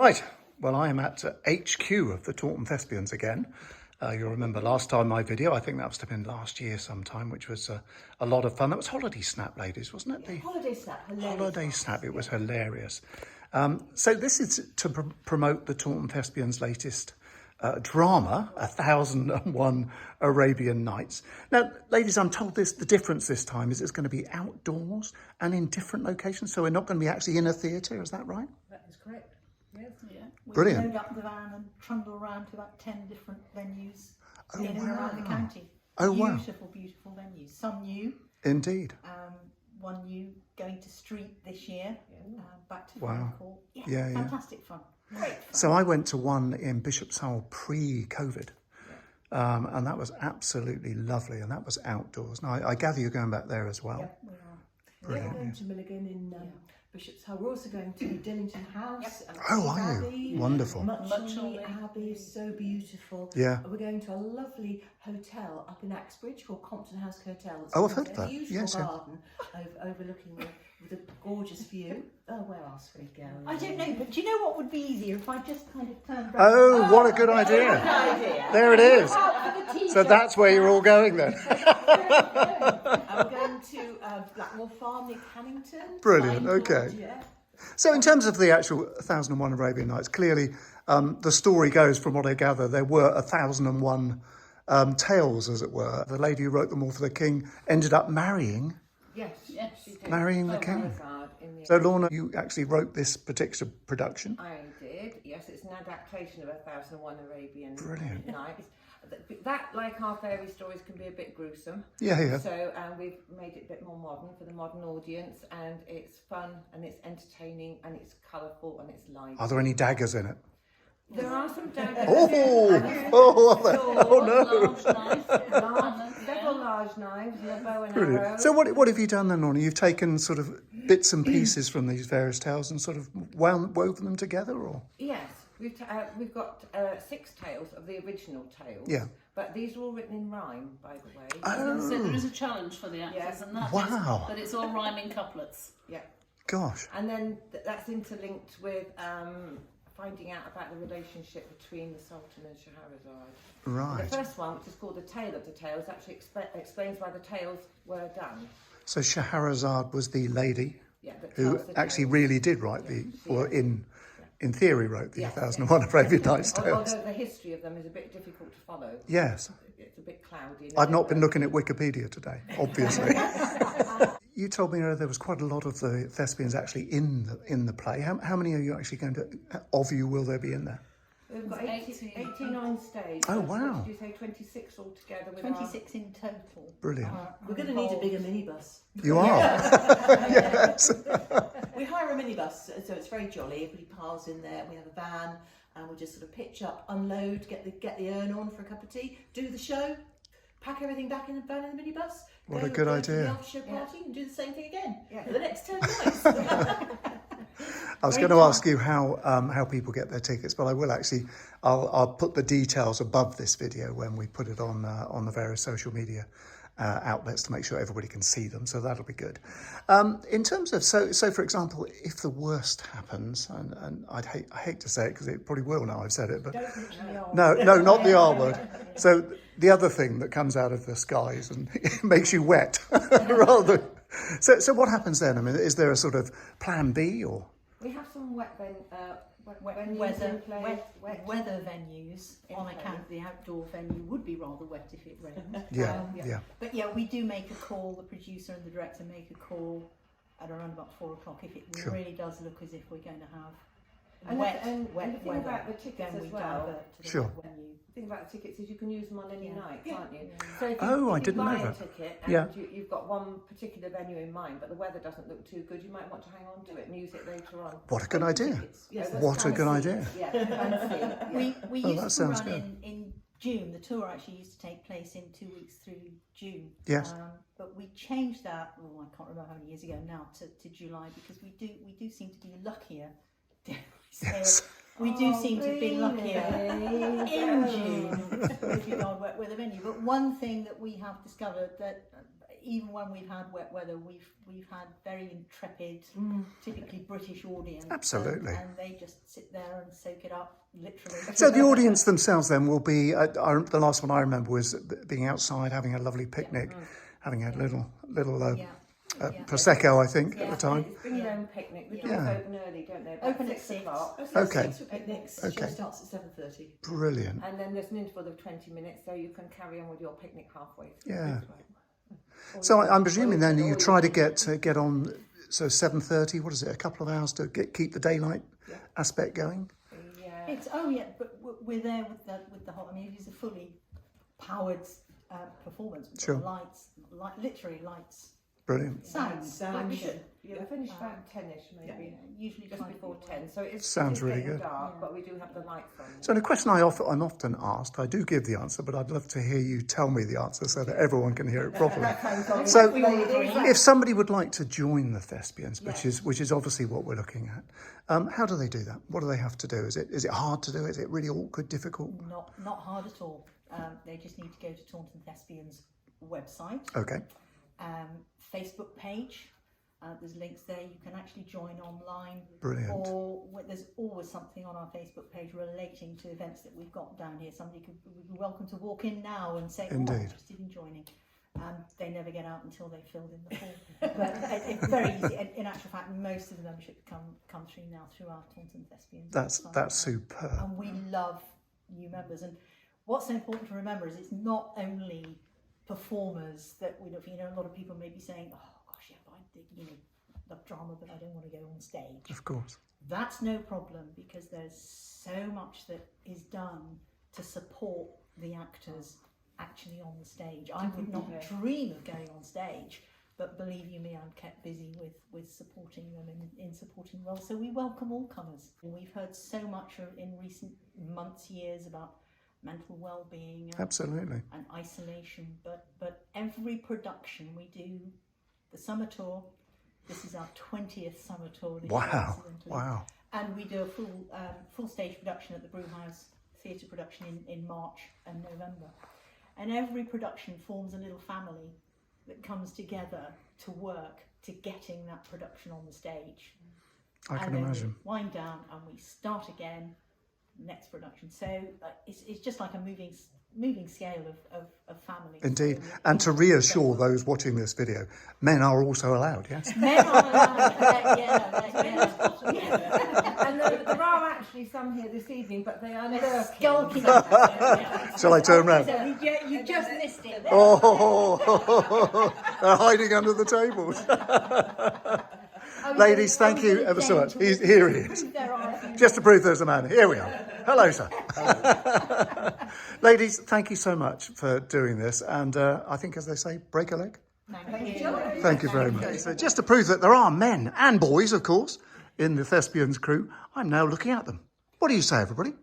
Right, well I am at HQ of the Taunton Thespians again. You'll remember last time my video, I think that must have been last year sometime, which was a lot of fun. That was Holiday Snap, ladies, wasn't it? Yeah, Holiday Snap, hilarious. Holiday Snap, it was hilarious. So this is to promote the Taunton Thespians' latest drama, 1001 Arabian Nights. Now, ladies, I'm told the difference this time is it's going to be outdoors and in different locations, so we're not going to be actually in a theatre, is that right? That is correct. Yes. Yeah. Brilliant. We load up the van and trundle around to about 10 different venues in and around the county. Oh, wow. Beautiful, beautiful venues. Some new. Indeed. One new going to Street this year. Back to Wow. Fyne. Yeah. Fantastic fun. Great fun. So I went to one in Bishop's Hole pre-COVID, and that was absolutely lovely, and that was outdoors. Now, I gather you're going back there as well. Yeah, we are. Brilliant. We're going to Milligan in Bishop's Hole. We're also going to Dillington House. And Oh, are you? Abbey. Wonderful. Muchelney Abbey is so beautiful. Yeah. We're going to a lovely hotel up in Axbridge called Compton House Hotel. It's Oh, I've heard of that. A beautiful Yes, yeah. garden overlooking with a gorgeous view. Oh, where else we go? I don't know, but do you know what would be easier if I just kind of turned around? Oh, what a good idea. There it is. So that's where you're all going then. I'm going to Blackmore Farm near Cannington. Brilliant, Fyne, okay. Yeah. So in terms of the actual 1001 Arabian Nights, clearly the story goes, from what I gather, there were 1001 tales, as it were. The lady who wrote them all for the king ended up marrying Yes, she did. Marrying the king. In the So Lorna, you actually wrote this particular production. I did, yes. It's an adaptation of 1001 Arabian Brilliant. Nights. That, like our fairy stories, can be a bit gruesome. Yeah. So we've made it a bit more modern for the modern audience, and it's fun, and it's entertaining, and it's colourful, and it's light. Are there any daggers in it? There are some daggers. Oh no. Several large knives and a bow and Brilliant. arrow. So what have you done then, Lorna? You've taken sort of bits and pieces from these various tales and sort of woven them together, or? Yes, we've got 6 tales of the original tales. Yeah. But these are all written in rhyme, by the way. Oh. So there is a challenge for the actors, and that Wow. is that it's all rhyming couplets. Yeah. Gosh. And then that's interlinked with finding out about the relationship between the Sultan and Scheherazade. Right. The first one, which is called The Tale of the Tales, actually explains why the tales were done. So Scheherazade was the lady That who tells the actually tales. really did write in theory wrote the 1001 Arabian Nights tales. Although the history of them is a bit difficult to follow. Yes. It's a bit cloudy. I've not been looking at Wikipedia today, obviously. You told me there was quite a lot of the thespians actually in the play. How many are you actually going to, of you will there be in there? We've got 18 on stage. Oh, wow. What did you say, 26 altogether? With 26 in total. Brilliant. We're going to need a bigger minibus. You are? Yes. We hire a minibus, so it's very jolly. Everybody piles in there. We have a van, and we just sort of pitch up, unload, get the urn on for a cup of tea, do the show, pack everything back in the van in the minibus. What a good go idea. To the after show party and do the same thing again for the next 10 nights. I was going to ask you how people get their tickets, but I will actually. I'll put the details above this video when we put it on the various social media outlets to make sure everybody can see them. So that'll be good. In terms of so for example, if the worst happens, and I hate to say it because it probably will now I've said it, but no, not the R word. So the other thing that comes out of the skies and it makes you wet, rather. So what happens then? I mean, is there a sort of plan B or? We have some weather venues on account of the outdoor venue would be rather wet if it rained. Yeah. But yeah, we do make a call. The producer and the director make a call at around about 4 o'clock if it really does look as if we're going to have wet the thing weather. about the tickets then we as well. divert to the Sure. wet venue. The thing about the tickets is you can use them on any night, can't you? Yeah. So if I you didn't buy know a that. ticket Yeah. and you've got one particular venue in mind, but the weather doesn't look too good, you might want to hang on to it and use it later on. What a good idea! Yes, What a good idea! Yeah, fancy. We Oh, used that to sounds run good. in June. The tour actually used to take place in 2 weeks through June. Yes. But we changed that. I can't remember how many years ago now to July because we do seem to be luckier. Yes. We do seem to be luckier in June with regard to wet weather venue. But one thing that we have discovered that even when we've had wet weather, we've had very intrepid, typically British audience. Absolutely. And they just sit there and soak it up, literally. So the audience themselves then will be, the last one I remember was being outside, having a lovely picnic, having a little Prosecco, I think, at the time. Bring your own picnic. The doors open early, don't they? About Open at 6 o'clock. Okay. 6 for picnics. Okay. Show starts at 7:30. Brilliant. And then there's an interval of 20 minutes, so you can carry on with your picnic halfway through. Yeah. So I'm presuming then you try to get on, so 7:30, what is it, a couple of hours to keep the daylight aspect going? Yeah. But we're there with the whole. I mean, it is a fully powered performance. With Sure. Lights, literally lights. Brilliant. Sound. You'll finish about 10ish maybe. Usually Just before 10. So it's Sounds really getting good. dark, but we do have the lights on. So the question I'm often asked, I do give the answer, but I'd love to hear you tell me the answer so that everyone can hear it properly. So if somebody would like to join the Thespians, which is obviously what we're looking at, how do they do that? What do they have to do? Is it hard to do? Is it really awkward, difficult? Not hard at all. They just need to go to Taunton Thespians website. Okay. Facebook page. There's links there. You can actually join online. Brilliant. Or there's always something on our Facebook page relating to events that we've got down here. Somebody would be welcome to walk in now and say, I'm interested in joining. They never get out until they've filled in the form. But it's very easy. In actual fact, most of the membership come through now through our Taunton Thespians. That's superb. And we love new members. And what's so important to remember is it's not only performers that we love. You know, a lot of people may be saying, oh gosh, yeah, but I love drama, but I don't want to go on stage. Of course. That's no problem, because there's so much that is done to support the actors actually on the stage. I would not dream of going on stage, but believe you me, I'm kept busy with supporting them in supporting roles. So we welcome all comers. We've heard so much in recent months, years about mental well-being Absolutely. and isolation, but every production we do, the summer tour, this is our 20th summer tour this year, incidentally. Wow. And we do a full stage production at the Broomhouse Theatre production in March and November, and every production forms a little family that comes together to work to getting that production on the stage. I can imagine. We wind down and we start again next production. So it's just like a moving scale of family. Indeed. And to reassure those watching this video, men are also allowed, yes? Men are allowed. And there are actually some here this evening, but they are Skulking. Shall I turn round? So you just missed it. Oh, they're hiding under the tables. Ladies, thank you ever so much. Here he is. Just to prove there's a man. Here we are. Hello, sir. Ladies, thank you so much for doing this. And I think, as they say, break a leg. Thank you very much. So just to prove that there are men and boys, of course, in the Thespians crew, I'm now looking at them. What do you say, everybody?